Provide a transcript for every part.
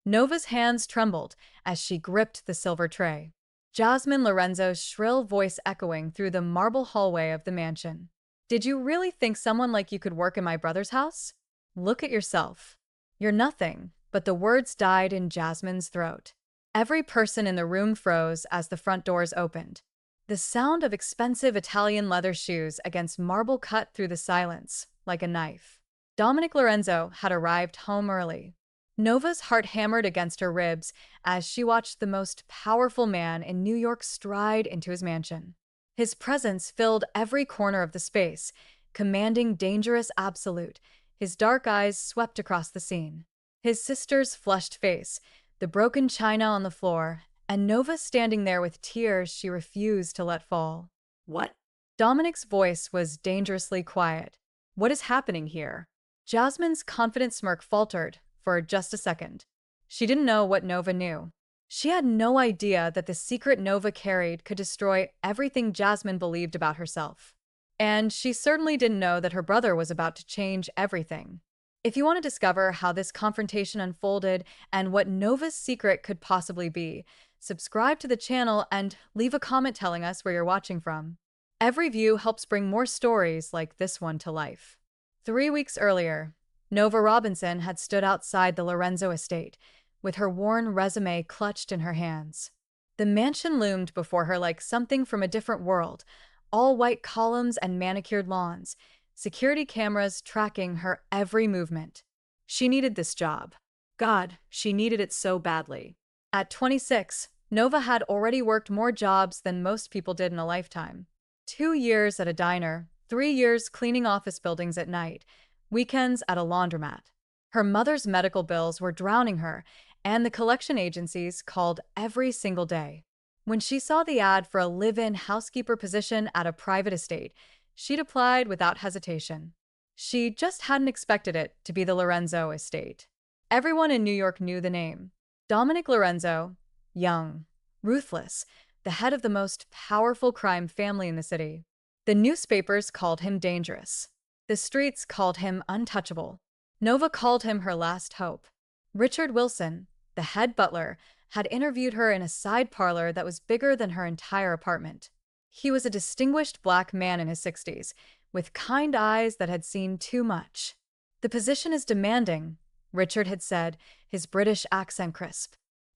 Nova's hands trembled as she gripped the silver tray. Jasmine Lorenzo's shrill voice echoing through the marble hallway of the mansion. Did you really think someone like you could work in my brother's house? Look at yourself. You're nothing. But the words died in Jasmine's throat. Every person in the room froze as the front doors opened. The sound of expensive Italian leather shoes against marble cut through the silence, like a knife. Dominic Lorenzo had arrived home early. Nova's heart hammered against her ribs as she watched the most powerful man in New York stride into his mansion. His presence filled every corner of the space, commanding dangerous absolute. His dark eyes swept across the scene. His sister's flushed face, the broken china on the floor, and Nova standing there with tears she refused to let fall. What? Dominic's voice was dangerously quiet. What is happening here? Jasmine's confident smirk faltered for just a second. She didn't know what Nova knew. She had no idea that the secret Nova carried could destroy everything Jasmine believed about herself. And she certainly didn't know that her brother was about to change everything. If you want to discover how this confrontation unfolded and what Nova's secret could possibly be, subscribe to the channel and leave a comment telling us where you're watching from. Every view helps bring more stories like this one to life. 3 weeks earlier, Nova Robinson had stood outside the Lorenzo estate, with her worn resume clutched in her hands. The mansion loomed before her like something from a different world, all white columns and manicured lawns, security cameras tracking her every movement. She needed this job. God, she needed it so badly. At 26, Nova had already worked more jobs than most people did in a lifetime. 2 years at a diner, 3 years cleaning office buildings at night, weekends at a laundromat. Her mother's medical bills were drowning her, and the collection agencies called every single day. When she saw the ad for a live-in housekeeper position at a private estate, she'd applied without hesitation. She just hadn't expected it to be the Lorenzo estate. Everyone in New York knew the name. Dominic Lorenzo, young, ruthless, the head of the most powerful crime family in the city. The newspapers called him dangerous. The streets called him untouchable. Nova called him her last hope. Richard Wilson, the head butler, had interviewed her in a side parlor that was bigger than her entire apartment. He was a distinguished black man in his 60s, with kind eyes that had seen too much. The position is demanding, Richard had said, his British accent crisp.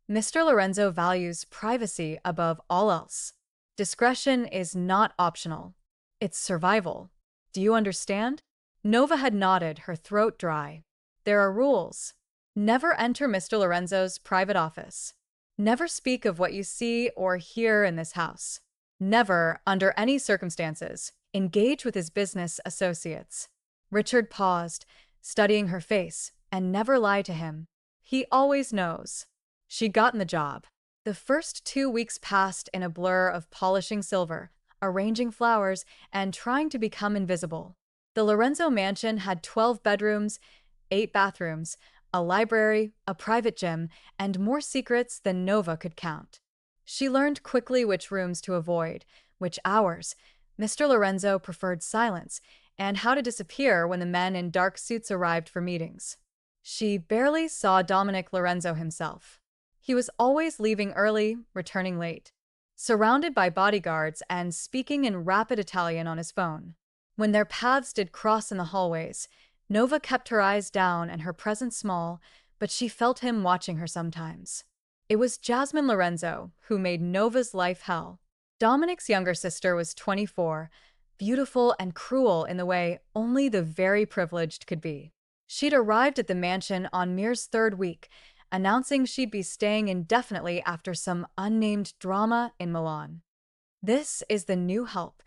Mr. Lorenzo values privacy above all else. Discretion is not optional. It's survival. Do you understand? Nova had nodded, her throat dry. There are rules. Never enter Mr. Lorenzo's private office. Never speak of what you see or hear in this house. Never, under any circumstances, engage with his business associates. Richard paused, studying her face, and never lie to him. He always knows. She'd gotten the job. The first 2 weeks passed in a blur of polishing silver, arranging flowers, and trying to become invisible. The Lorenzo mansion had 12 bedrooms, 8 bathrooms, a library, a private gym, and more secrets than Nova could count. She learned quickly which rooms to avoid, which hours. Mr. Lorenzo preferred silence, and how to disappear when the men in dark suits arrived for meetings. She barely saw Dominic Lorenzo himself. He was always leaving early, returning late, surrounded by bodyguards and speaking in rapid Italian on his phone. When their paths did cross in the hallways, Nova kept her eyes down and her presence small, but she felt him watching her sometimes. It was Jasmine Lorenzo who made Nova's life hell. Dominic's younger sister was 24, beautiful and cruel in the way only the very privileged could be. She'd arrived at the mansion on Mir's 3rd week, announcing she'd be staying indefinitely after some unnamed drama in Milan. "This is the new help,"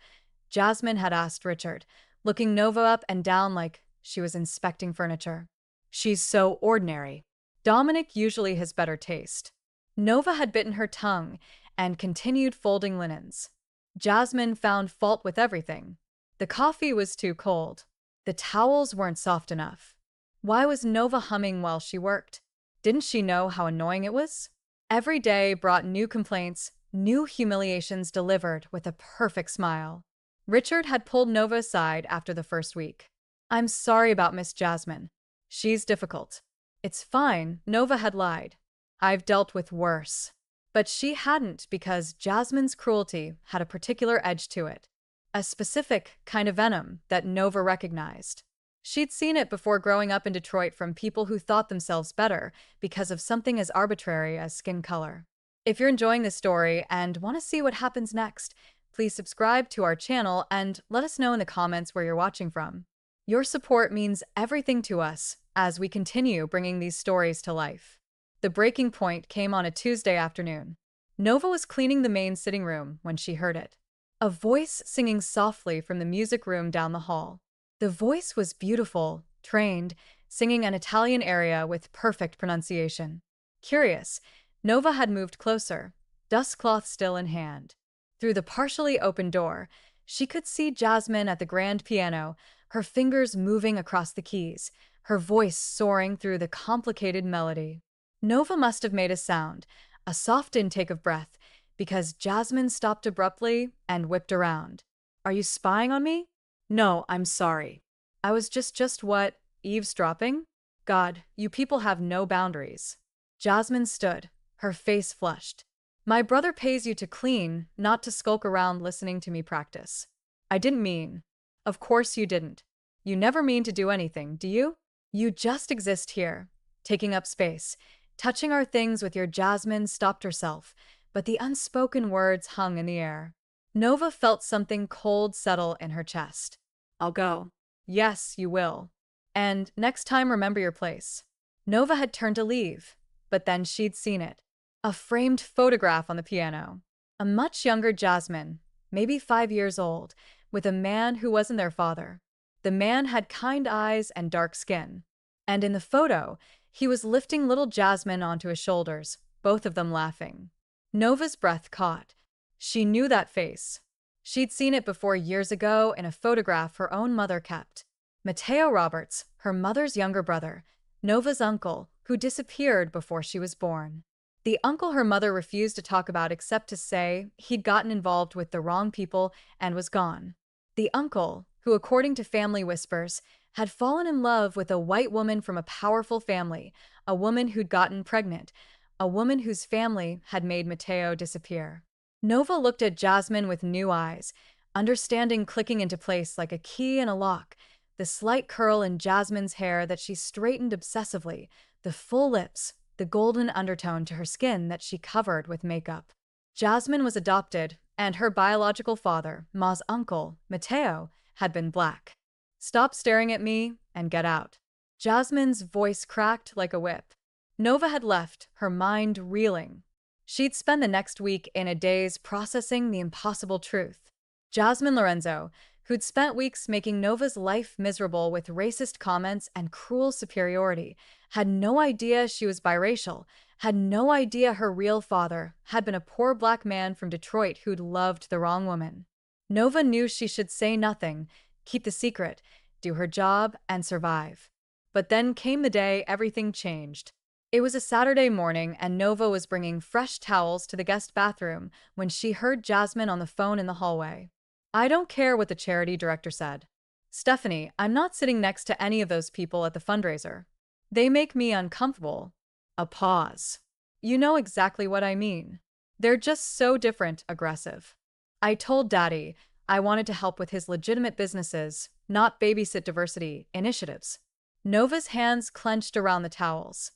Jasmine had asked Richard, looking Nova up and down like she was inspecting furniture. "She's so ordinary. Dominic usually has better taste." Nova had bitten her tongue and continued folding linens. Jasmine found fault with everything. The coffee was too cold. The towels weren't soft enough. Why was Nova humming while she worked? Didn't she know how annoying it was? Every day brought new complaints, new humiliations delivered with a perfect smile. Richard had pulled Nova aside after the first week. "I'm sorry about Miss Jasmine. She's difficult." "It's fine," Nova had lied. I've dealt with worse. But she hadn't because Jasmine's cruelty had a particular edge to it. A specific kind of venom that Nova recognized. She'd seen it before growing up in Detroit from people who thought themselves better because of something as arbitrary as skin color. If you're enjoying this story and want to see what happens next, please subscribe to our channel and let us know in the comments where you're watching from. Your support means everything to us as we continue bringing these stories to life. The breaking point came on a Tuesday afternoon. Nova was cleaning the main sitting room when she heard it. A voice singing softly from the music room down the hall. The voice was beautiful, trained, singing an Italian aria with perfect pronunciation. Curious, Nova had moved closer, dustcloth still in hand. Through the partially open door, she could see Jasmine at the grand piano, her fingers moving across the keys, her voice soaring through the complicated melody. Nova must have made a sound, a soft intake of breath, because Jasmine stopped abruptly and whipped around. Are you spying on me? No, I'm sorry. I was just what? Eavesdropping? God, you people have no boundaries. Jasmine stood, her face flushed. My brother pays you to clean, not to skulk around listening to me practice. I didn't mean. Of course you didn't. You never mean to do anything, do you? You just exist here, taking up space, touching our things with your. Jasmine stopped herself, but the unspoken words hung in the air. Nova felt something cold settle in her chest. I'll go. Yes, you will. And next time remember your place. Nova had turned to leave, but then she'd seen it. A framed photograph on the piano. A much younger Jasmine, maybe 5 years old, with a man who wasn't their father. The man had kind eyes and dark skin. And in the photo, he was lifting little Jasmine onto his shoulders, both of them laughing. Nova's breath caught. She knew that face. She'd seen it before years ago in a photograph her own mother kept. Mateo Roberts, her mother's younger brother, Nova's uncle, who disappeared before she was born. The uncle her mother refused to talk about except to say he'd gotten involved with the wrong people and was gone. The uncle, who according to family whispers, had fallen in love with a white woman from a powerful family, a woman who'd gotten pregnant, a woman whose family had made Mateo disappear. Nova looked at Jasmine with new eyes, understanding clicking into place like a key in a lock, the slight curl in Jasmine's hair that she straightened obsessively, the full lips, the golden undertone to her skin that she covered with makeup. Jasmine was adopted, and her biological father, Ma's uncle, Mateo, had been black. Stop staring at me and get out. Jasmine's voice cracked like a whip. Nova had left, her mind reeling. She'd spend the next week in a daze processing the impossible truth. Jasmine Lorenzo, who'd spent weeks making Nova's life miserable with racist comments and cruel superiority, had no idea she was biracial, had no idea her real father had been a poor black man from Detroit who'd loved the wrong woman. Nova knew she should say nothing, keep the secret, do her job, and survive. But then came the day everything changed. It was a Saturday morning, and Nova was bringing fresh towels to the guest bathroom when she heard Jasmine on the phone in the hallway. I don't care what the charity director said. Stephanie, I'm not sitting next to any of those people at the fundraiser. They make me uncomfortable. A pause. You know exactly what I mean. They're just so different, aggressive. I told Daddy I wanted to help with his legitimate businesses, not babysit diversity initiatives. Nova's hands clenched around the towels.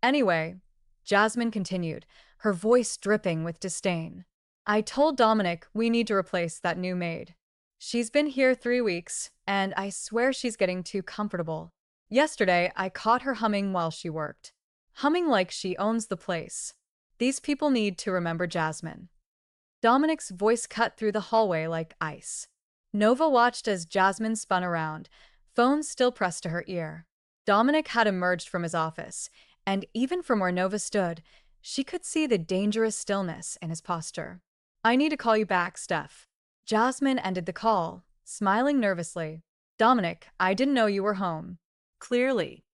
Anyway, Jasmine continued, her voice dripping with disdain. I told Dominic we need to replace that new maid. She's been here 3 weeks, and I swear she's getting too comfortable. Yesterday, I caught her humming while she worked. Humming like she owns the place. These people need to remember Jasmine. Dominic's voice cut through the hallway like ice. Nova watched as Jasmine spun around, phone still pressed to her ear. Dominic had emerged from his office, and even from where Nova stood, she could see the dangerous stillness in his posture. I need to call you back, Steph. Jasmine ended the call, smiling nervously. Dominic, I didn't know you were home. Clearly.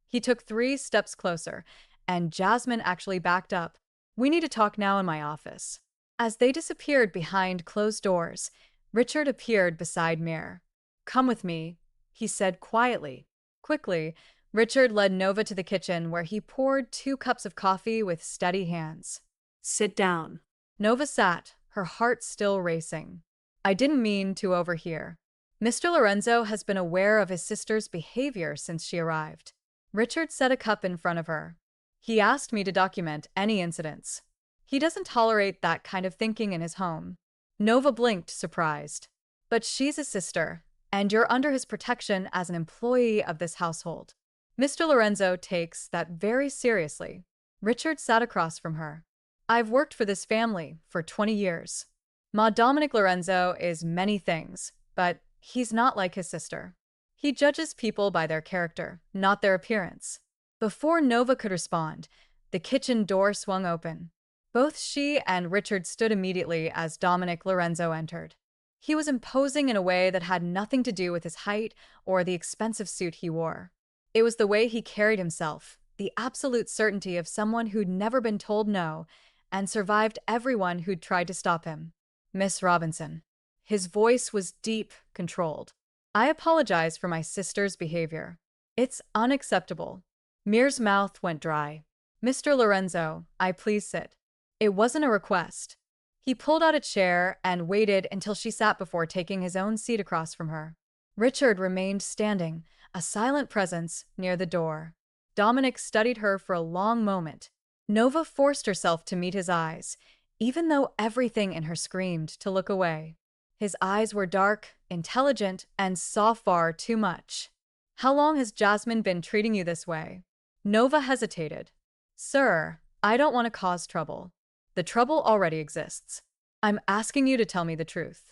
He took 3 steps closer, and Jasmine actually backed up. We need to talk now in my office. As they disappeared behind closed doors, Richard appeared beside Mir. Come with me, he said quietly. Quickly, Richard led Nova to the kitchen where he poured 2 cups of coffee with steady hands. Sit down. Nova sat, her heart still racing. I didn't mean to overhear. Mr. Lorenzo has been aware of his sister's behavior since she arrived. Richard set a cup in front of her. He asked me to document any incidents. He doesn't tolerate that kind of thinking in his home. Nova blinked, surprised. But she's his sister, and you're under his protection as an employee of this household. Mr. Lorenzo takes that very seriously. Richard sat across from her. I've worked for this family for 20 years. Ma Dominic Lorenzo is many things, but he's not like his sister. He judges people by their character, not their appearance. Before Nova could respond, the kitchen door swung open. Both she and Richard stood immediately as Dominic Lorenzo entered. He was imposing in a way that had nothing to do with his height or the expensive suit he wore. It was the way he carried himself, the absolute certainty of someone who'd never been told no and survived everyone who'd tried to stop him. Miss Robinson. His voice was deep, controlled. I apologize for my sister's behavior. It's unacceptable. Mir's mouth went dry. Mr. Lorenzo, I please sit. It wasn't a request. He pulled out a chair and waited until she sat before taking his own seat across from her. Richard remained standing, a silent presence, near the door. Dominic studied her for a long moment. Nova forced herself to meet his eyes, even though everything in her screamed to look away. His eyes were dark, intelligent, and saw far too much. How long has Jasmine been treating you this way? Nova hesitated. Sir, I don't want to cause trouble. The trouble already exists. I'm asking you to tell me the truth.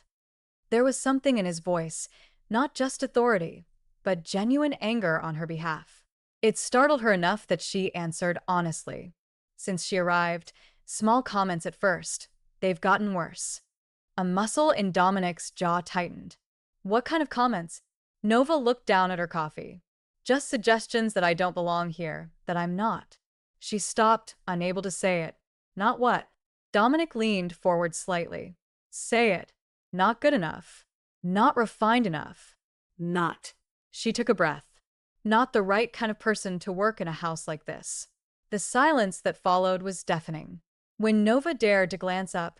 There was something in his voice, not just authority, but genuine anger on her behalf. It startled her enough that she answered honestly. Since she arrived, small comments at first, they've gotten worse. A muscle in Dominic's jaw tightened. What kind of comments? Nova looked down at her coffee. Just suggestions that I don't belong here, that I'm not. She stopped, unable to say it. Not what? Dominic leaned forward slightly. Say it. Not good enough. Not refined enough. Not. She took a breath. Not the right kind of person to work in a house like this. The silence that followed was deafening. When Nova dared to glance up,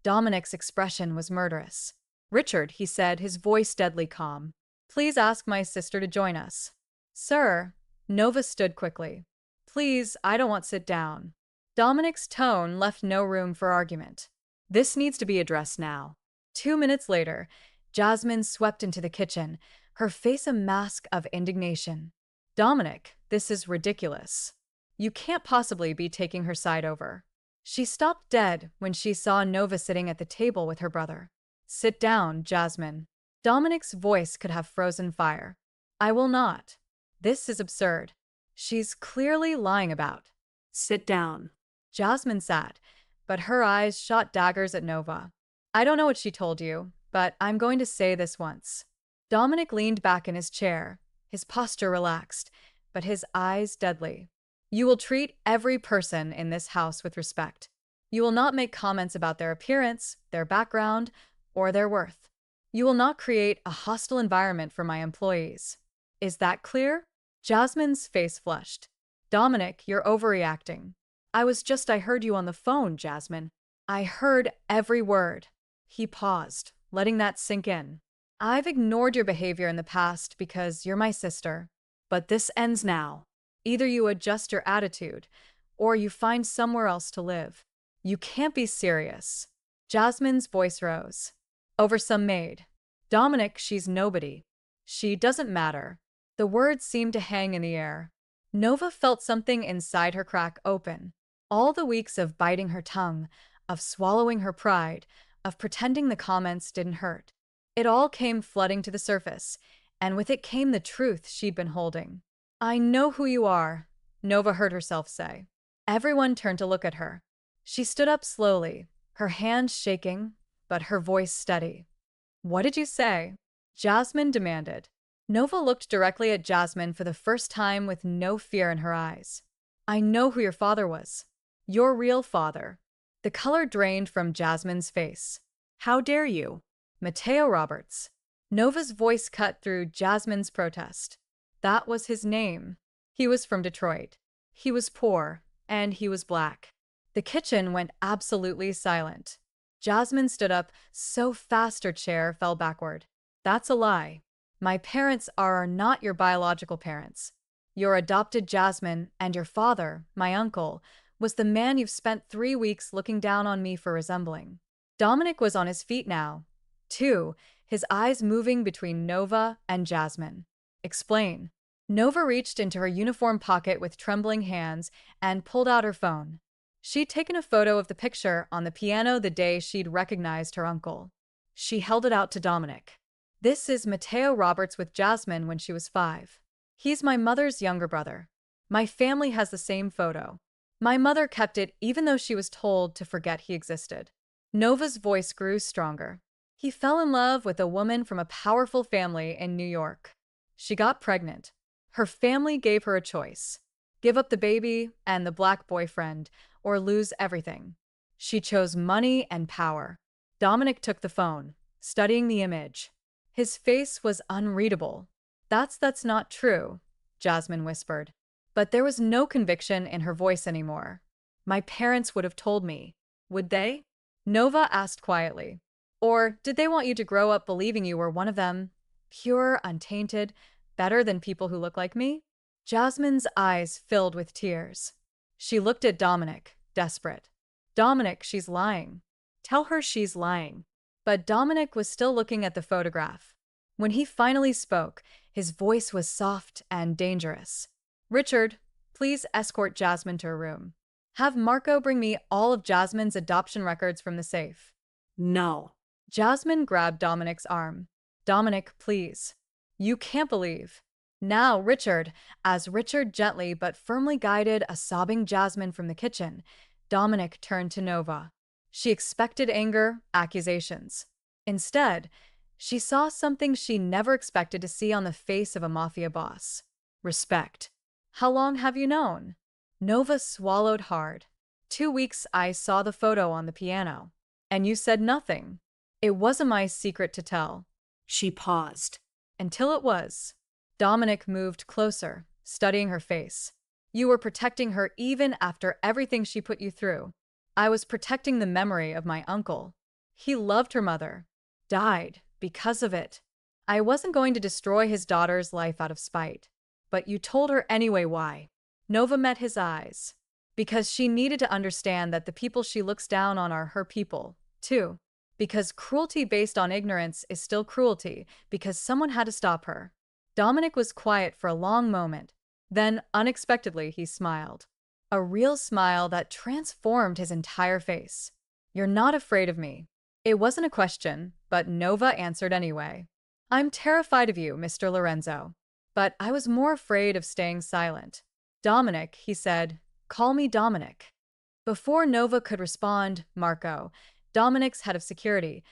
Dominic's expression was murderous. Richard, he said, his voice deadly calm. Please ask my sister to join us. Sir. Nova stood quickly. Please, I don't want to sit down. Dominic's tone left no room for argument. This needs to be addressed now. 2 minutes later, Jasmine swept into the kitchen, her face a mask of indignation. Dominic, this is ridiculous. You can't possibly be taking her side over. She stopped dead when she saw Nova sitting at the table with her brother. Sit down, Jasmine. Dominic's voice could have frozen fire. I will not. This is absurd. She's clearly lying about. Sit down. Jasmine sat, but her eyes shot daggers at Nova. I don't know what she told you, but I'm going to say this once. Dominic leaned back in his chair, his posture relaxed, but his eyes deadly. You will treat every person in this house with respect. You will not make comments about their appearance, their background, or their worth. You will not create a hostile environment for my employees. Is that clear? Jasmine's face flushed. Dominic, you're overreacting. I heard you on the phone, Jasmine. I heard every word. He paused, letting that sink in. I've ignored your behavior in the past because you're my sister. But this ends now. Either you adjust your attitude, or you find somewhere else to live. You can't be serious. Jasmine's voice rose. Over some maid. Dominic, she's nobody. She doesn't matter. The words seemed to hang in the air. Nova felt something inside her crack open. All the weeks of biting her tongue, of swallowing her pride, of pretending the comments didn't hurt. It all came flooding to the surface, and with it came the truth she'd been holding. I know who you are, Nova heard herself say. Everyone turned to look at her. She stood up slowly, her hands shaking, but her voice steady. What did you say? Jasmine demanded. Nova looked directly at Jasmine for the first time with no fear in her eyes. I know who your father was. Your real father. The color drained from Jasmine's face. How dare you? Mateo Roberts. Nova's voice cut through Jasmine's protest. That was his name. He was from Detroit. He was poor, and he was black. The kitchen went absolutely silent. Jasmine stood up so fast her chair fell backward. That's a lie. My parents are not your biological parents. Your adopted Jasmine and your father, my uncle, was the man you've spent 3 weeks looking down on me for resembling. Dominic was on his feet now, too, his eyes moving between Nova and Jasmine. Explain. Nova reached into her uniform pocket with trembling hands and pulled out her phone. She'd taken a photo of the picture on the piano the day she'd recognized her uncle. She held it out to Dominic. This is Mateo Roberts with Jasmine when she was 5. He's my mother's younger brother. My family has the same photo. My mother kept it even though she was told to forget he existed. Nova's voice grew stronger. He fell in love with a woman from a powerful family in New York. She got pregnant. Her family gave her a choice: give up the baby and the black boyfriend, or lose everything. She chose money and power. Dominic took the phone, studying the image. His face was unreadable. That's not true," Jasmine whispered. But there was no conviction in her voice anymore. "My parents would have told me. Would they?" Nova asked quietly. "Or did they want you to grow up believing you were one of them? Pure, untainted, better than people who look like me?" Jasmine's eyes filled with tears. She looked at Dominic, desperate. "Dominic, she's lying. Tell her she's lying." But Dominic was still looking at the photograph. When he finally spoke, his voice was soft and dangerous. "Richard, please escort Jasmine to her room. Have Marco bring me all of Jasmine's adoption records from the safe." No. Jasmine grabbed Dominic's arm. "Dominic, please. You can't believe." "Now, Richard," as Richard gently but firmly guided a sobbing Jasmine from the kitchen, Dominic turned to Nova. She expected anger, accusations. Instead, she saw something she never expected to see on the face of a Mafia boss: respect. "How long have you known?" Nova swallowed hard. 2 weeks. I saw the photo on the piano. And you said nothing. It wasn't my secret to tell. She paused. Until it was. Dominic moved closer, studying her face. "You were protecting her even after everything she put you through." "I was protecting the memory of my uncle. He loved her mother. Died because of it. I wasn't going to destroy his daughter's life out of spite. But you told her anyway. Why?" Nova met his eyes. "Because she needed to understand that the people she looks down on are her people, too. Because cruelty based on ignorance is still cruelty, because someone had to stop her." Dominic was quiet for a long moment. Then, unexpectedly, he smiled. A real smile that transformed his entire face. "You're not afraid of me." It wasn't a question, but Nova answered anyway. "I'm terrified of you, Mr. Lorenzo. But I was more afraid of staying silent." "Dominic," he said. "Call me Dominic." Before Nova could respond, Marco, Dominic's head of security,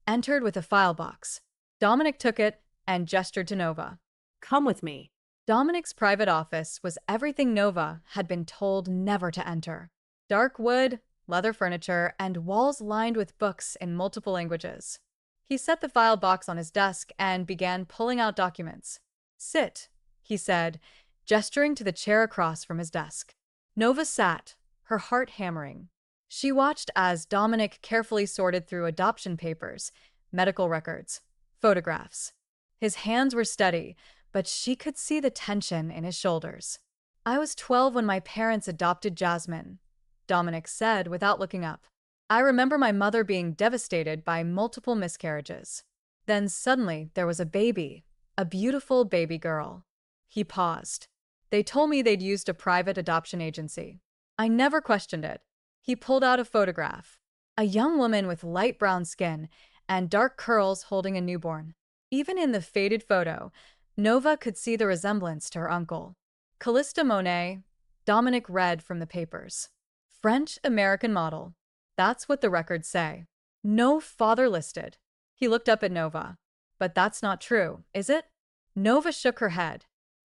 entered with a file box. Dominic took it and gestured to Nova. "Come with me." Dominic's private office was everything Nova had been told never to enter. Dark wood, leather furniture, and walls lined with books in multiple languages. He set the file box on his desk and began pulling out documents. "Sit," he said, gesturing to the chair across from his desk. Nova sat, her heart hammering. She watched as Dominic carefully sorted through adoption papers, medical records, photographs. His hands were steady, but she could see the tension in his shoulders. "I was 12 when my parents adopted Jasmine," Dominic said without looking up. "I remember my mother being devastated by multiple miscarriages. Then suddenly there was a baby, a beautiful baby girl." He paused. "They told me they'd used a private adoption agency. I never questioned it." He pulled out a photograph. A young woman with light brown skin and dark curls holding a newborn. Even in the faded photo, Nova could see the resemblance to her uncle. "Callista Monet," Dominic read from the papers. "French-American model. That's what the records say. No father listed." He looked up at Nova. "But that's not true, is it?" Nova shook her head.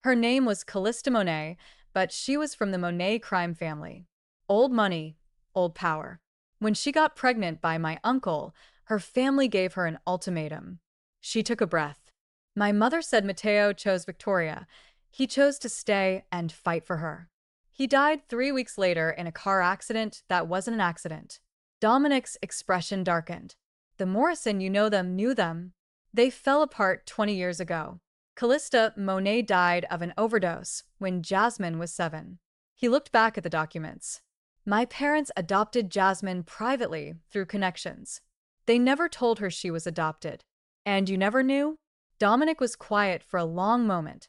Her name was Callista Monet, but she was from the Monet crime family. Old money, old power. When she got pregnant by my uncle, her family gave her an ultimatum. She took a breath. "My mother said Mateo chose Victoria. He chose to stay and fight for her. He died 3 weeks later in a car accident that wasn't an accident. Dominic's expression darkened. The Morrison you know them knew them. They fell apart 20 years ago. Callista Monet died of an overdose when Jasmine was 7. He looked back at the documents. My parents adopted Jasmine privately through connections. They never told her she was adopted. And you never knew? Dominic was quiet for a long moment.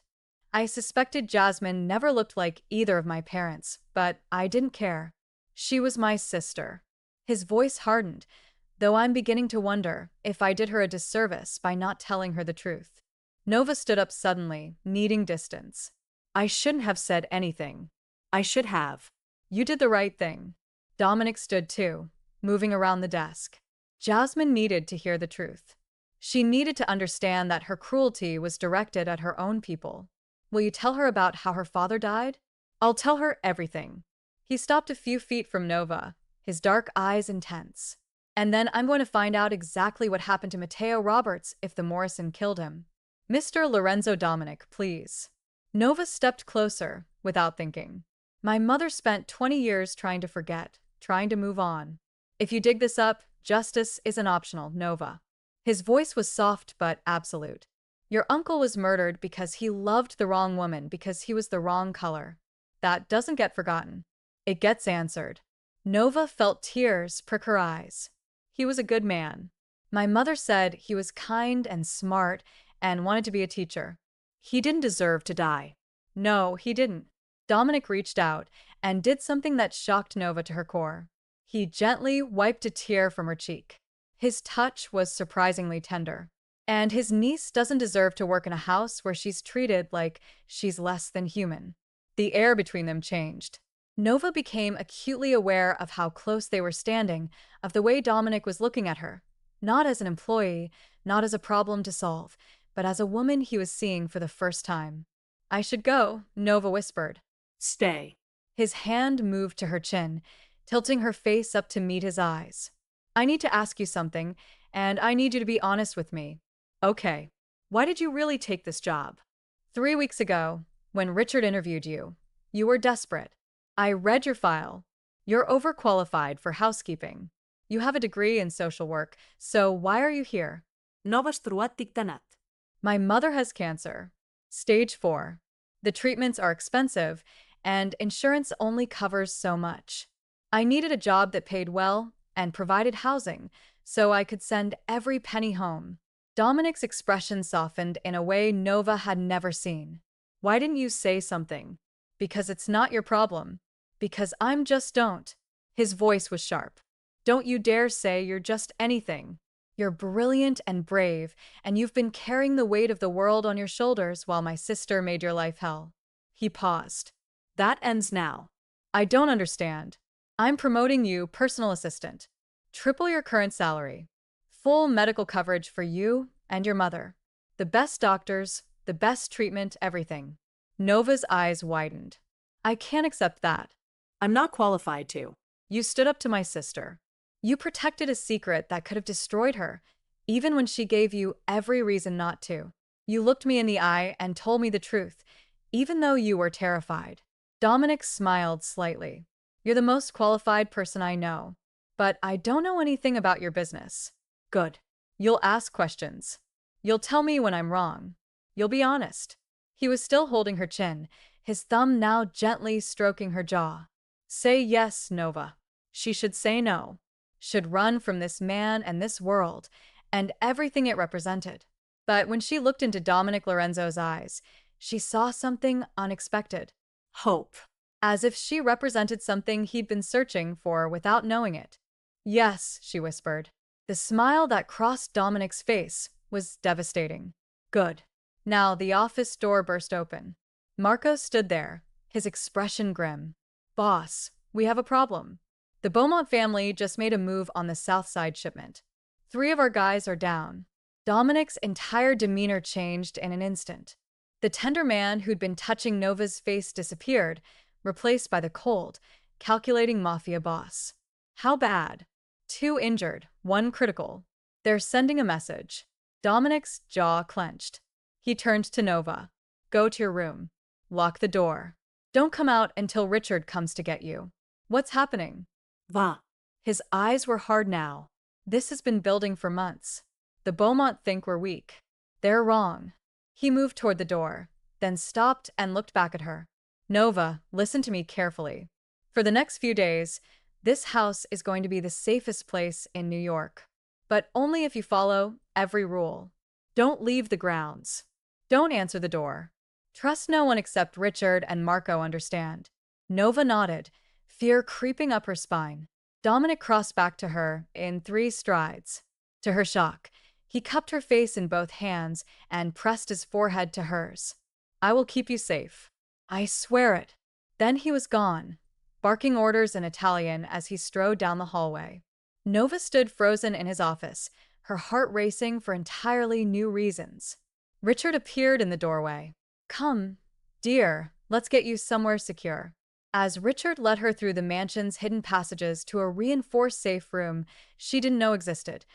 I suspected Jasmine never looked like either of my parents, but I didn't care. She was my sister. His voice hardened, though I'm beginning to wonder if I did her a disservice by not telling her the truth. Nova stood up suddenly, needing distance. I shouldn't have said anything. I should have. You did the right thing. Dominic stood too, moving around the desk. Jasmine needed to hear the truth. She needed to understand that her cruelty was directed at her own people. Will you tell her about how her father died? I'll tell her everything. He stopped a few feet from Nova, his dark eyes intense. And then I'm going to find out exactly what happened to Mateo Roberts if the Morrison killed him. Mr. Lorenzo Dominic, please. Nova stepped closer, without thinking. My mother spent 20 years trying to forget, trying to move on. If you dig this up, justice isn't optional, Nova. His voice was soft but absolute. Your uncle was murdered because he loved the wrong woman, because he was the wrong color. That doesn't get forgotten. It gets answered. Nova felt tears prick her eyes. He was a good man. My mother said he was kind and smart and wanted to be a teacher. He didn't deserve to die. No, he didn't. Dominic reached out and did something that shocked Nova to her core. He gently wiped a tear from her cheek. His touch was surprisingly tender. And his niece doesn't deserve to work in a house where she's treated like she's less than human. The air between them changed. Nova became acutely aware of how close they were standing, of the way Dominic was looking at her. Not as an employee, not as a problem to solve, but as a woman he was seeing for the first time. I should go, Nova whispered. Stay. His hand moved to her chin, tilting her face up to meet his eyes. I need to ask you something, and I need you to be honest with me. Okay. Why did you really take this job? 3 weeks ago, when Richard interviewed you, you were desperate. I read your file. You're overqualified for housekeeping. You have a degree in social work, so why are you here? No vas trobat dictanat. My mother has cancer. Stage 4. The treatments are expensive, and insurance only covers so much. I needed a job that paid well and provided housing, so I could send every penny home. Dominic's expression softened in a way Nova had never seen. Why didn't you say something? Because it's not your problem. Because I'm just don't. His voice was sharp. Don't you dare say you're just anything. You're brilliant and brave, and you've been carrying the weight of the world on your shoulders while my sister made your life hell. He paused. That ends now. I don't understand. I'm promoting you personal assistant. Triple your current salary. Full medical coverage for you and your mother. The best doctors, the best treatment, everything. Nova's eyes widened. I can't accept that. I'm not qualified to. You stood up to my sister. You protected a secret that could have destroyed her, even when she gave you every reason not to. You looked me in the eye and told me the truth, even though you were terrified. Dominic smiled slightly. You're the most qualified person I know, but I don't know anything about your business. Good. You'll ask questions. You'll tell me when I'm wrong. You'll be honest. He was still holding her chin, his thumb now gently stroking her jaw. Say yes, Nova. She should say no. Should run from this man and this world, and everything it represented. But when she looked into Dominic Lorenzo's eyes, she saw something unexpected. Hope. As if she represented something he'd been searching for without knowing it. Yes, she whispered. The smile that crossed Dominic's face was devastating. Good. Now the office door burst open. Marco stood there, his expression grim. Boss, we have a problem. The Beaumont family just made a move on the South Side shipment. 3 of our guys are down. Dominic's entire demeanor changed in an instant. The tender man who'd been touching Nova's face disappeared, replaced by the cold, calculating Mafia boss. How bad? 2 injured, 1 critical. They're sending a message. Dominic's jaw clenched. He turned to Nova. Go to your room. Lock the door. Don't come out until Richard comes to get you. What's happening? Va. His eyes were hard now. This has been building for months. The Beaumont think we're weak. They're wrong. He moved toward the door, then stopped and looked back at her. Nova, listen to me carefully. For the next few days, this house is going to be the safest place in New York. But only if you follow every rule. Don't leave the grounds. Don't answer the door. Trust no one except Richard and Marco understand. Nova nodded, fear creeping up her spine. Dominic crossed back to her in 3 strides. To her shock, he cupped her face in both hands and pressed his forehead to hers. I will keep you safe. I swear it. Then he was gone, barking orders in Italian as he strode down the hallway. Nova stood frozen in his office, her heart racing for entirely new reasons. Richard appeared in the doorway. Come, dear, let's get you somewhere secure. As Richard led her through the mansion's hidden passages to a reinforced safe room she didn't know existed,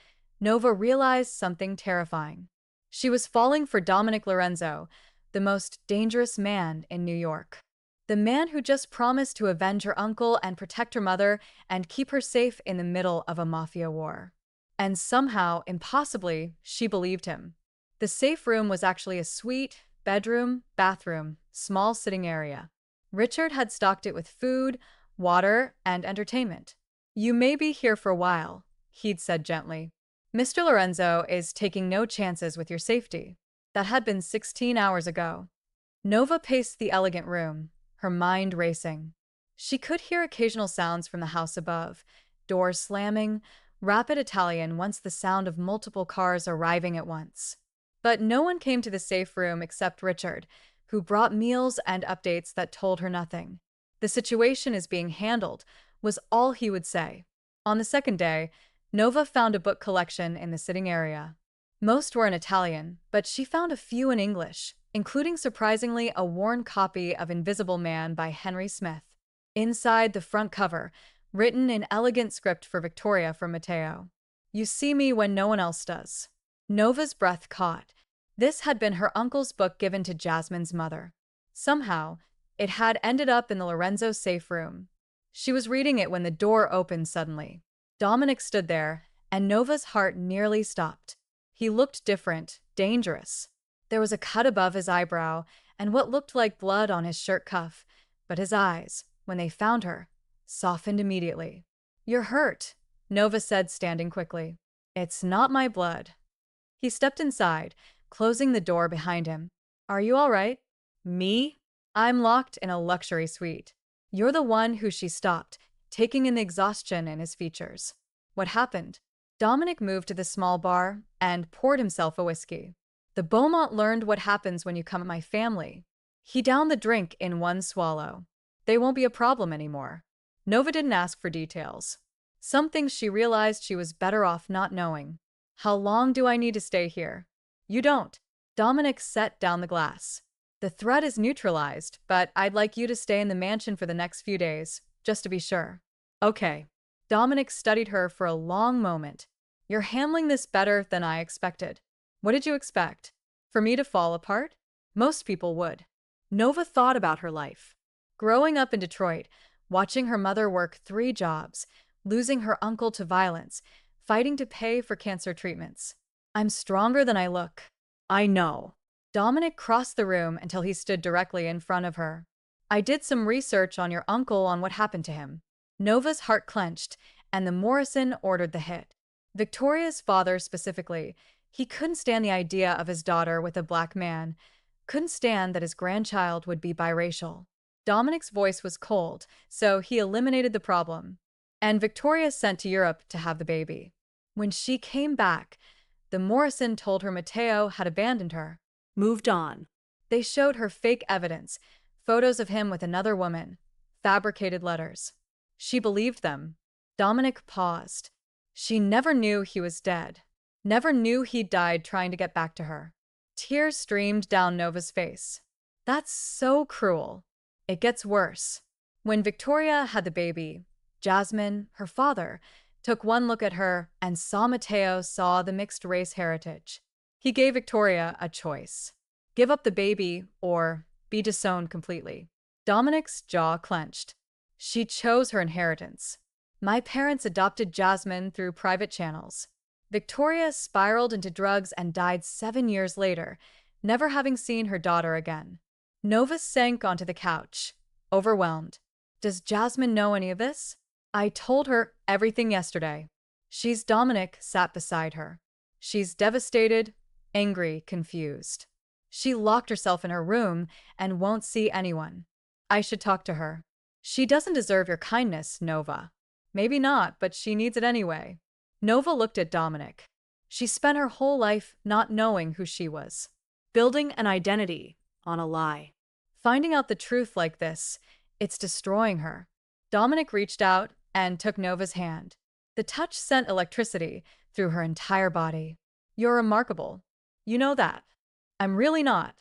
Nova realized something terrifying. She was falling for Dominic Lorenzo, the most dangerous man in New York. The man who just promised to avenge her uncle and protect her mother and keep her safe in the middle of a mafia war. And somehow, impossibly, she believed him. The safe room was actually a suite, bedroom, bathroom, small sitting area. Richard had stocked it with food, water, and entertainment. You may be here for a while, he'd said gently. Mr. Lorenzo is taking no chances with your safety. That had been 16 hours ago. Nova paced the elegant room, her mind racing. She could hear occasional sounds from the house above, doors slamming, rapid Italian once the sound of multiple cars arriving at once. But no one came to the safe room except Richard, who brought meals and updates that told her nothing. The situation is being handled, was all he would say. On the second day, Nova found a book collection in the sitting area. Most were in Italian, but she found a few in English, including surprisingly a worn copy of Invisible Man by Henry Smith. Inside the front cover, written in elegant script for Victoria from Matteo. You see me when no one else does. Nova's breath caught. This had been her uncle's book given to Jasmine's mother. Somehow, it had ended up in the Lorenzo safe room. She was reading it when the door opened suddenly. Dominic stood there, and Nova's heart nearly stopped. He looked different, dangerous. There was a cut above his eyebrow and what looked like blood on his shirt cuff, but his eyes, when they found her, softened immediately. You're hurt, Nova said, standing quickly. It's not my blood. He stepped inside, closing the door behind him. Are you all right? Me? I'm locked in a luxury suite. You're the one who she stopped, taking in the exhaustion in his features. What happened? Dominic moved to the small bar and poured himself a whiskey. The Beaumont learned what happens when you come at my family. He downed the drink in one swallow. They won't be a problem anymore. Nova didn't ask for details. Some things she realized she was better off not knowing. How long do I need to stay here? You don't. Dominic set down the glass. The threat is neutralized, but I'd like you to stay in the mansion for the next few days, just to be sure. Okay. Dominic studied her for a long moment. You're handling this better than I expected. What did you expect? For me to fall apart? Most people would. Nova thought about her life. Growing up in Detroit, watching her mother work 3 jobs, losing her uncle to violence, fighting to pay for cancer treatments. I'm stronger than I look. I know. Dominic crossed the room until he stood directly in front of her. I did some research on your uncle on what happened to him. Nova's heart clenched, and the Morrison ordered the hit. Victoria's father specifically, he couldn't stand the idea of his daughter with a black man, couldn't stand that his grandchild would be biracial. Dominic's voice was cold, so he eliminated the problem. And Victoria sent to Europe to have the baby. When she came back, the Morrison told her Matteo had abandoned her. Moved on. They showed her fake evidence, photos of him with another woman, fabricated letters. She believed them. Dominic paused. She never knew he was dead. Never knew he'd died trying to get back to her. Tears streamed down Nova's face. That's so cruel. It gets worse. When Victoria had the baby, Jasmine, her father, took one look at her and saw Matteo saw the mixed race heritage. He gave Victoria a choice. Give up the baby or be disowned completely. Dominic's jaw clenched. She chose her inheritance. My parents adopted Jasmine through private channels. Victoria spiraled into drugs and died 7 years later, never having seen her daughter again. Nova sank onto the couch, overwhelmed. Does Jasmine know any of this? I told her everything yesterday. Dominic sat beside her. She's devastated, angry, confused. She locked herself in her room and won't see anyone. I should talk to her. She doesn't deserve your kindness, Nova. Maybe not, but she needs it anyway. Nova looked at Dominic. She spent her whole life not knowing who she was. Building an identity on a lie. Finding out the truth like this, it's destroying her. Dominic reached out and took Nova's hand. The touch sent electricity through her entire body. You're remarkable. You know that. I'm really not.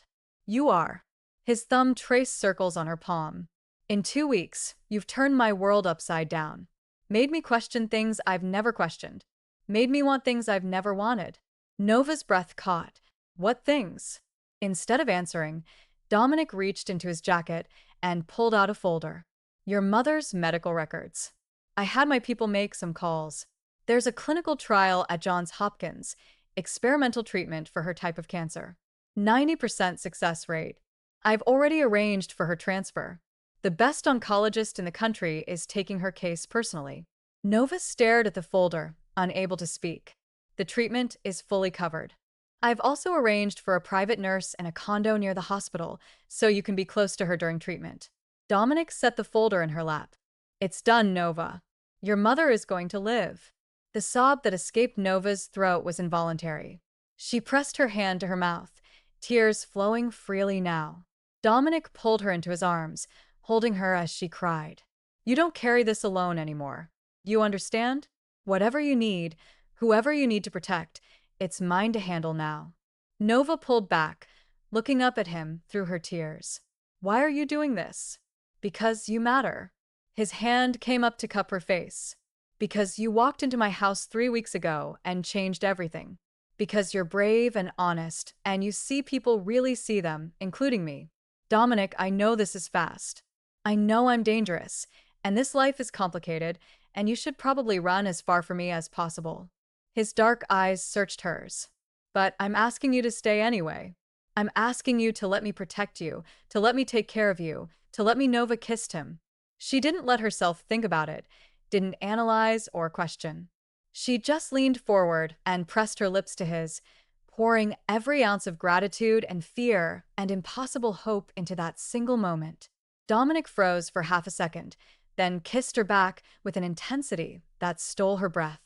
You are. His thumb traced circles on her palm. In 2 weeks, you've turned my world upside down. Made me question things I've never questioned. Made me want things I've never wanted. Nova's breath caught. What things? Instead of answering, Dominic reached into his jacket and pulled out a folder. Your mother's medical records. I had my people make some calls. There's a clinical trial at Johns Hopkins, experimental treatment for her type of cancer. 90% success rate. I've already arranged for her transfer. The best oncologist in the country is taking her case personally. Nova stared at the folder, unable to speak. The treatment is fully covered. I've also arranged for a private nurse in a condo near the hospital, so you can be close to her during treatment. Dominic set the folder in her lap. It's done, Nova. Your mother is going to live. The sob that escaped Nova's throat was involuntary. She pressed her hand to her mouth, tears flowing freely now. Dominic pulled her into his arms, holding her as she cried. You don't carry this alone anymore. You understand? Whatever you need, whoever you need to protect, it's mine to handle now. Nova pulled back, looking up at him through her tears. Why are you doing this? Because you matter. His hand came up to cup her face. Because you walked into my house 3 weeks ago and changed everything. Because you're brave and honest, and you see people really see them, including me. Dominic, I know this is fast. I know I'm dangerous, and this life is complicated, and you should probably run as far from me as possible. His dark eyes searched hers. But I'm asking you to stay anyway. I'm asking you to let me protect you, to let me take care of you, to let me. Nova kissed him. She didn't let herself think about it, didn't analyze or question. She just leaned forward and pressed her lips to his, pouring every ounce of gratitude and fear and impossible hope into that single moment. Dominic froze for half a second, then kissed her back with an intensity that stole her breath.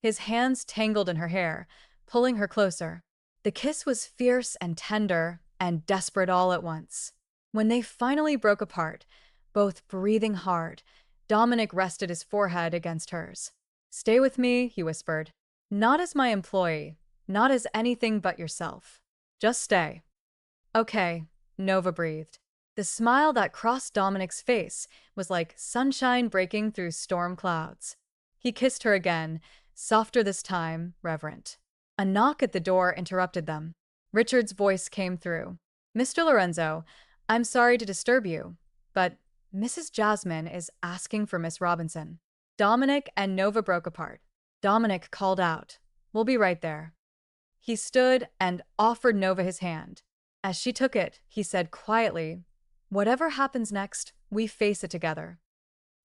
His hands tangled in her hair, pulling her closer. The kiss was fierce and tender and desperate all at once. When they finally broke apart, both breathing hard, Dominic rested his forehead against hers. Stay with me, he whispered. Not as my employee, not as anything but yourself. Just stay. Okay, Nova breathed. The smile that crossed Dominic's face was like sunshine breaking through storm clouds. He kissed her again, softer this time, reverent. A knock at the door interrupted them. Richard's voice came through. Mr. Lorenzo, I'm sorry to disturb you, but Mrs. Jasmine is asking for Miss Robinson. Dominic and Nova broke apart. Dominic called out, We'll be right there. He stood and offered Nova his hand. As she took it, he said quietly, Whatever happens next, we face it together.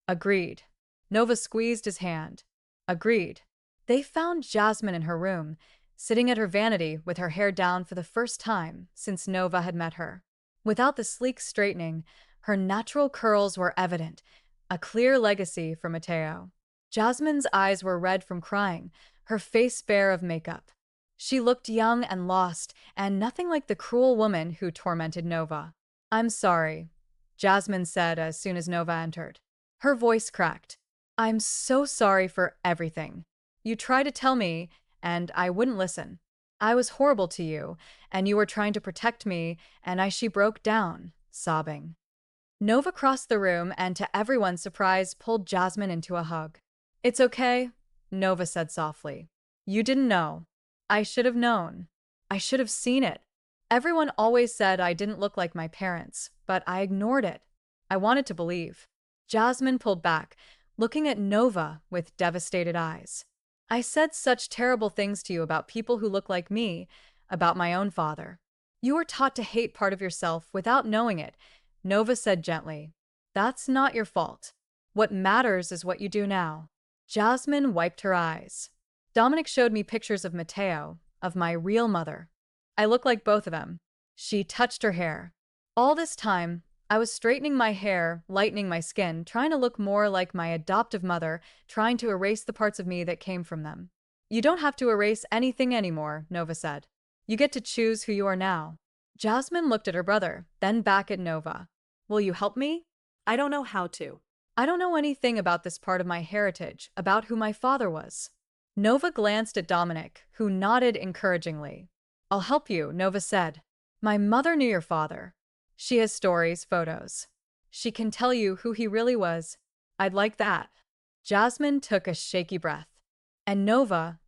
Agreed. Nova squeezed his hand. Agreed. They found Jasmine in her room, sitting at her vanity with her hair down for the first time since Nova had met her. Without the sleek straightening, her natural curls were evident, a clear legacy from Mateo. Jasmine's eyes were red from crying, her face bare of makeup. She looked young and lost, and nothing like the cruel woman who tormented Nova. I'm sorry, Jasmine said as soon as Nova entered. Her voice cracked. I'm so sorry for everything. You tried to tell me, and I wouldn't listen. I was horrible to you, and you were trying to protect me, and she broke down, sobbing. Nova crossed the room and, to everyone's surprise, pulled Jasmine into a hug. It's okay, Nova said softly. You didn't know. I should have known. I should have seen it. Everyone always said I didn't look like my parents, but I ignored it. I wanted to believe. Jasmine pulled back, looking at Nova with devastated eyes. I said such terrible things to you about people who look like me, about my own father. You were taught to hate part of yourself without knowing it, Nova said gently. That's not your fault. What matters is what you do now. Jasmine wiped her eyes. Dominic showed me pictures of Mateo, of my real mother. I look like both of them. She touched her hair. All this time, I was straightening my hair, lightening my skin, trying to look more like my adoptive mother, trying to erase the parts of me that came from them. You don't have to erase anything anymore, Nova said. You get to choose who you are now. Jasmine looked at her brother, then back at Nova. Will you help me? I don't know how to. I don't know anything about this part of my heritage, about who my father was. Nova glanced at Dominic, who nodded encouragingly. I'll help you, Nova said. My mother knew your father. She has stories, photos. She can tell you who he really was. I'd like that. Jasmine took a shaky breath. And Nova,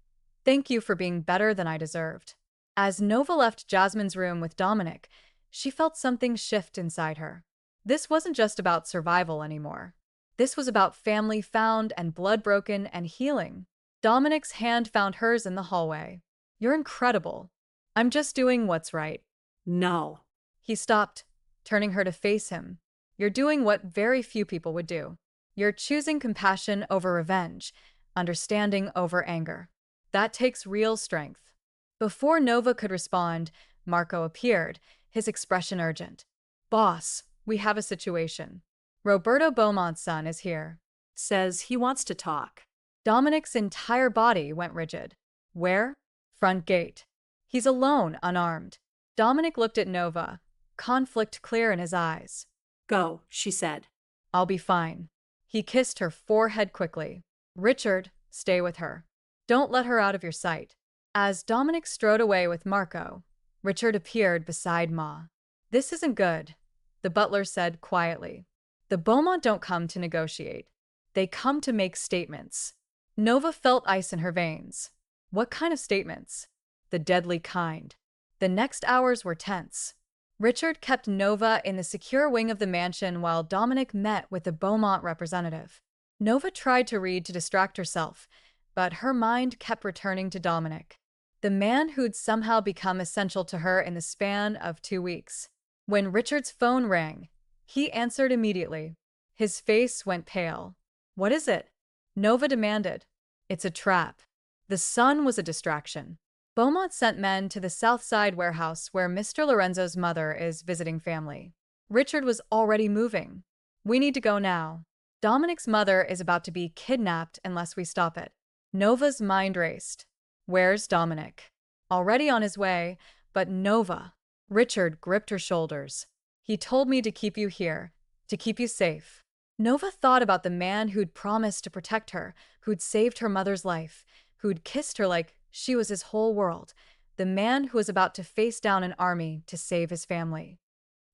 thank you for being better than I deserved. As Nova left Jasmine's room with Dominic, she felt something shift inside her. This wasn't just about survival anymore. This was about family found and blood broken and healing. Dominic's hand found hers in the hallway. You're incredible. I'm just doing what's right. No. He stopped, turning her to face him. You're doing what very few people would do. You're choosing compassion over revenge, understanding over anger. That takes real strength. Before Nova could respond, Marco appeared, his expression urgent. Boss, we have a situation. Roberto Beaumont's son is here. Says he wants to talk. Dominic's entire body went rigid. Where? Front gate. He's alone, unarmed. Dominic looked at Nova, conflict clear in his eyes. Go, she said. I'll be fine. He kissed her forehead quickly. Richard, stay with her. Don't let her out of your sight. As Dominic strode away with Marco, Richard appeared beside Ma. This isn't good, the butler said quietly. The Beaumont don't come to negotiate. They come to make statements. Nova felt ice in her veins. What kind of statements? The deadly kind. The next hours were tense. Richard kept Nova in the secure wing of the mansion while Dominic met with the Beaumont representative. Nova tried to read to distract herself, but her mind kept returning to Dominic, the man who'd somehow become essential to her in the span of 2 weeks. When Richard's phone rang, he answered immediately. His face went pale. What is it? Nova demanded. It's a trap. The sun was a distraction. Beaumont sent men to the South Side warehouse where Mr. Lorenzo's mother is visiting family. Richard was already moving. We need to go now. Dominic's mother is about to be kidnapped unless we stop it. Nova's mind raced. Where's Dominic? Already on his way, but Nova. Richard gripped her shoulders. He told me to keep you here, to keep you safe. Nova thought about the man who'd promised to protect her, who'd saved her mother's life, who'd kissed her like she was his whole world, the man who was about to face down an army to save his family.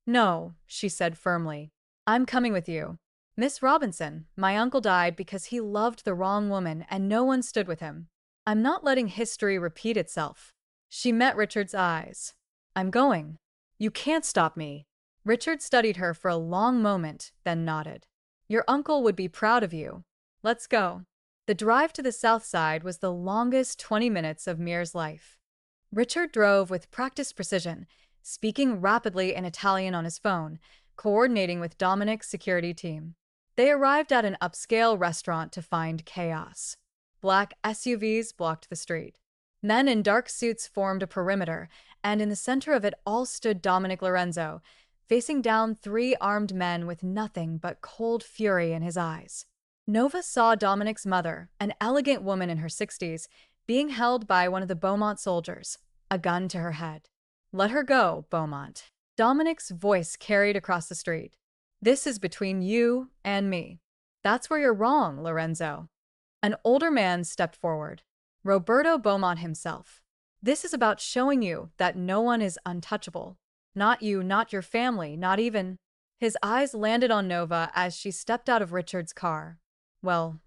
No, she said firmly. I'm coming with you. Miss Robinson, my uncle died because he loved the wrong woman and no one stood with him. I'm not letting history repeat itself. She met Richard's eyes. I'm going. You can't stop me. Richard studied her for a long moment, then nodded. Your uncle would be proud of you. Let's go. The drive to the South Side was the longest 20 minutes of Mir's life. Richard drove with practiced precision, speaking rapidly in Italian on his phone, coordinating with Dominic's security team. They arrived at an upscale restaurant to find chaos. Black SUVs blocked the street. Men in dark suits formed a perimeter, and in the center of it all stood Dominic Lorenzo, facing down 3 armed men with nothing but cold fury in his eyes. Nova saw Dominic's mother, an elegant woman in her 60s, being held by one of the Beaumont soldiers, a gun to her head. Let her go, Beaumont. Dominic's voice carried across the street. This is between you and me. That's where you're wrong, Lorenzo. An older man stepped forward. Roberto Beaumont himself. This is about showing you that no one is untouchable. Not you, not your family, not even. His eyes landed on Nova as she stepped out of Richard's car. Well,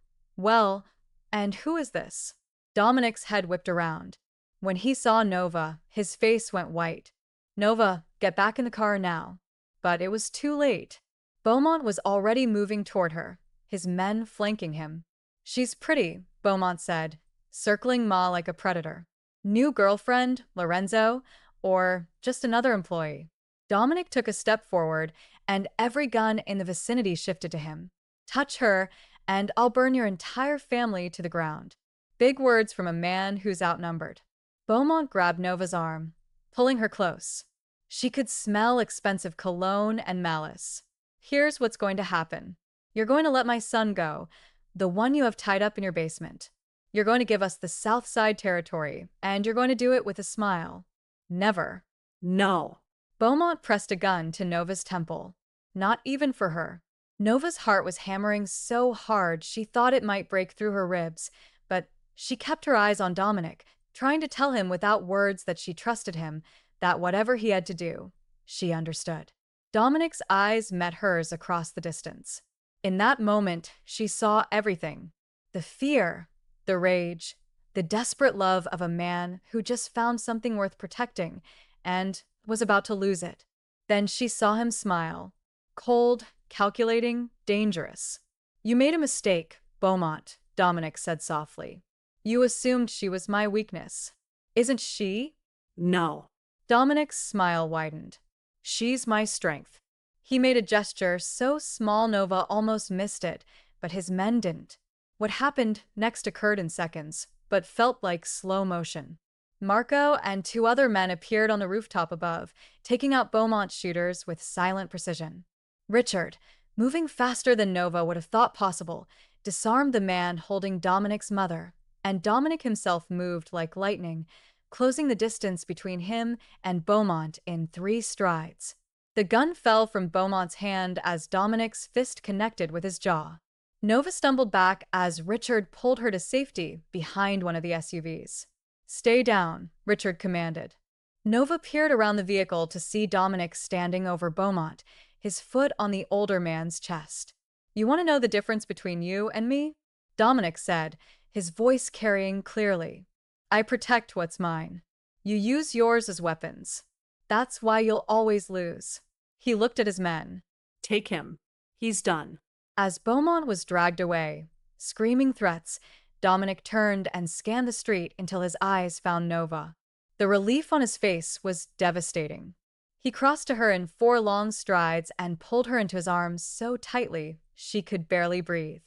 and who is this? Dominic's head whipped around. When he saw Nova, his face went white. Nova, get back in the car now. But it was too late. Beaumont was already moving toward her, his men flanking him. She's pretty, Beaumont said, circling Ma like a predator. New girlfriend, Lorenzo, or just another employee? Dominic took a step forward, and every gun in the vicinity shifted to him. Touch her, and I'll burn your entire family to the ground. Big words from a man who's outnumbered. Beaumont grabbed Nova's arm, pulling her close. She could smell expensive cologne and malice. Here's what's going to happen. You're going to let my son go, the one you have tied up in your basement. You're going to give us the South Side territory, and you're going to do it with a smile. Never. No. Beaumont pressed a gun to Nova's temple. Not even for her. Nova's heart was hammering so hard she thought it might break through her ribs, but she kept her eyes on Dominic, trying to tell him without words that she trusted him, that whatever he had to do, she understood. Dominic's eyes met hers across the distance. In that moment, she saw everything. The fear, the rage, the desperate love of a man who just found something worth protecting and was about to lose it. Then she saw him smile. Cold, calculating, dangerous. You made a mistake, Beaumont, Dominic said softly. You assumed she was my weakness. Isn't she? No. Dominic's smile widened. She's my strength. He made a gesture so small Nova almost missed it, but his men didn't. What happened next occurred in seconds, but felt like slow motion. Marco and two other men appeared on the rooftop above, taking out Beaumont's shooters with silent precision. Richard, moving faster than Nova would have thought possible, disarmed the man holding Dominic's mother, and Dominic himself moved like lightning, closing the distance between him and Beaumont in 3 strides. The gun fell from Beaumont's hand as Dominic's fist connected with his jaw. Nova stumbled back as Richard pulled her to safety behind one of the SUVs. Stay down, Richard commanded. Nova peered around the vehicle to see Dominic standing over Beaumont, his foot on the older man's chest. You want to know the difference between you and me? Dominic said, his voice carrying clearly. I protect what's mine. You use yours as weapons. That's why you'll always lose. He looked at his men. Take him. He's done. As Beaumont was dragged away, screaming threats, Dominic turned and scanned the street until his eyes found Nova. The relief on his face was devastating. He crossed to her in 4 long strides and pulled her into his arms so tightly she could barely breathe.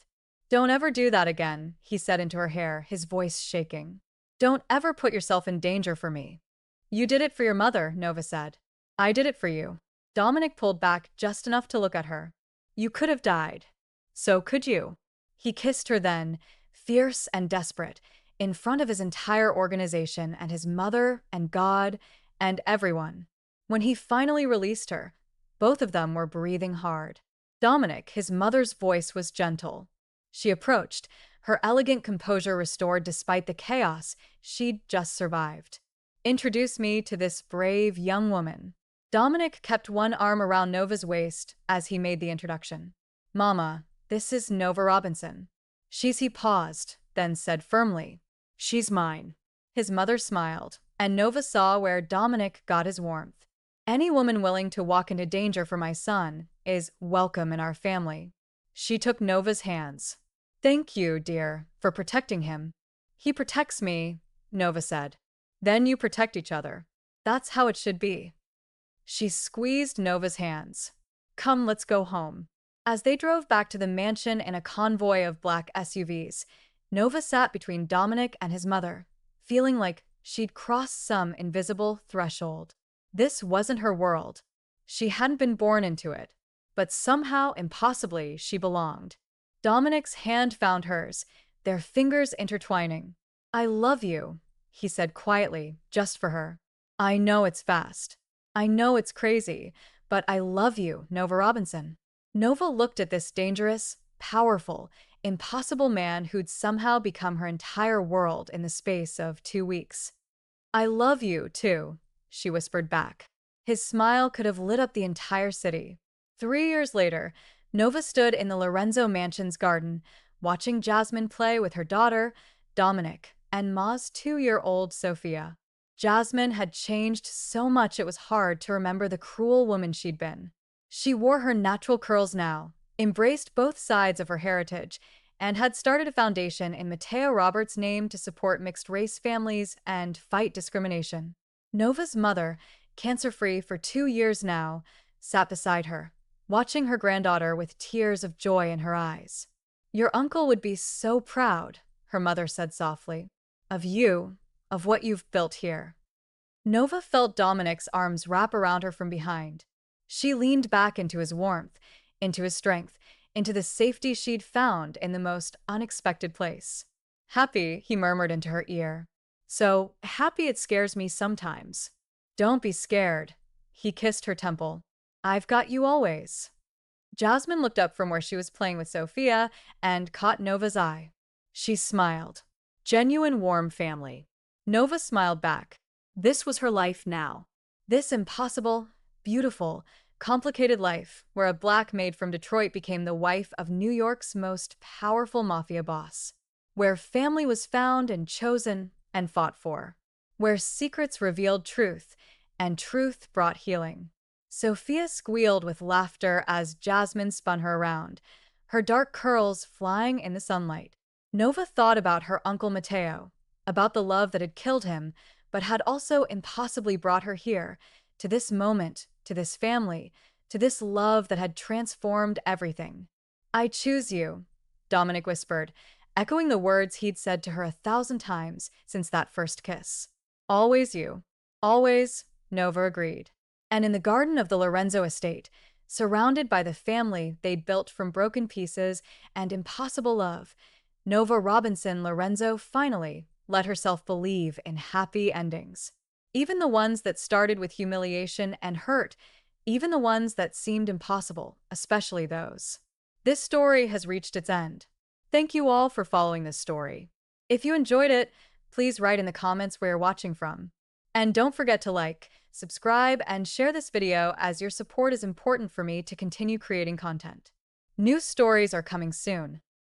Don't ever do that again, he said into her hair, his voice shaking. Don't ever put yourself in danger for me. You did it for your mother, Nova said. I did it for you. Dominic pulled back just enough to look at her. You could have died. So could you. He kissed her then, fierce and desperate, in front of his entire organization and his mother and God and everyone. When he finally released her, both of them were breathing hard. Dominic, his mother's voice was gentle. She approached, her elegant composure restored despite the chaos she'd just survived. Introduce me to this brave young woman. Dominic kept one arm around Nova's waist as he made the introduction. Mama, this is Nova Robinson. He paused, then said firmly, She's mine. His mother smiled, and Nova saw where Dominic got his warmth. Any woman willing to walk into danger for my son is welcome in our family. She took Nova's hands. Thank you, dear, for protecting him. He protects me, Nova said. Then you protect each other. That's how it should be. She squeezed Nova's hands. Come, let's go home. As they drove back to the mansion in a convoy of black SUVs, Nova sat between Dominic and his mother, feeling like she'd crossed some invisible threshold. This wasn't her world. She hadn't been born into it, but somehow, impossibly, she belonged. Dominic's hand found hers, their fingers intertwining. I love you, he said quietly, just for her. I know it's fast. I know it's crazy, but I love you, Nova Robinson. Nova looked at this dangerous, powerful, impossible man who'd somehow become her entire world in the space of 2 weeks. I love you, too, she whispered back. His smile could have lit up the entire city. 3 years later, Nova stood in the Lorenzo mansion's garden, watching Jasmine play with her daughter, Dominic, and Ma's 2-year-old Sophia. Jasmine had changed so much it was hard to remember the cruel woman she'd been. She wore her natural curls now, embraced both sides of her heritage, and had started a foundation in Mateo Roberts' name to support mixed-race families and fight discrimination. Nova's mother, cancer-free for 2 years now, sat beside her, watching her granddaughter with tears of joy in her eyes. "Your uncle would be so proud," her mother said softly, "of you, of what you've built here." Nova felt Dominic's arms wrap around her from behind. She leaned back into his warmth, into his strength, into the safety she'd found in the most unexpected place. "Happy," he murmured into her ear. "So happy it scares me sometimes." "Don't be scared." He kissed her temple. "I've got you always." Jasmine looked up from where she was playing with Sophia and caught Nova's eye. She smiled. Genuine warm family. Nova smiled back. This was her life now. This impossible, beautiful, complicated life where a black maid from Detroit became the wife of New York's most powerful mafia boss. Where family was found and chosen and fought for. Where secrets revealed truth and truth brought healing. Sophia squealed with laughter as Jasmine spun her around, her dark curls flying in the sunlight. Nova thought about her Uncle Mateo, about the love that had killed him, but had also impossibly brought her here, to this moment, to this family, to this love that had transformed everything. "I choose you," Dominic whispered, echoing the words he'd said to her 1,000 times since that first kiss. "Always you." "Always," Nova agreed. And in the garden of the Lorenzo estate, surrounded by the family they'd built from broken pieces and impossible love, Nova Robinson Lorenzo finally let herself believe in happy endings. Even the ones that started with humiliation and hurt, even the ones that seemed impossible, especially those. This story has reached its end. Thank you all for following this story. If you enjoyed it, please write in the comments where you're watching from. And don't forget to like, subscribe, and share this video as your support is important for me to continue creating content. New stories are coming soon.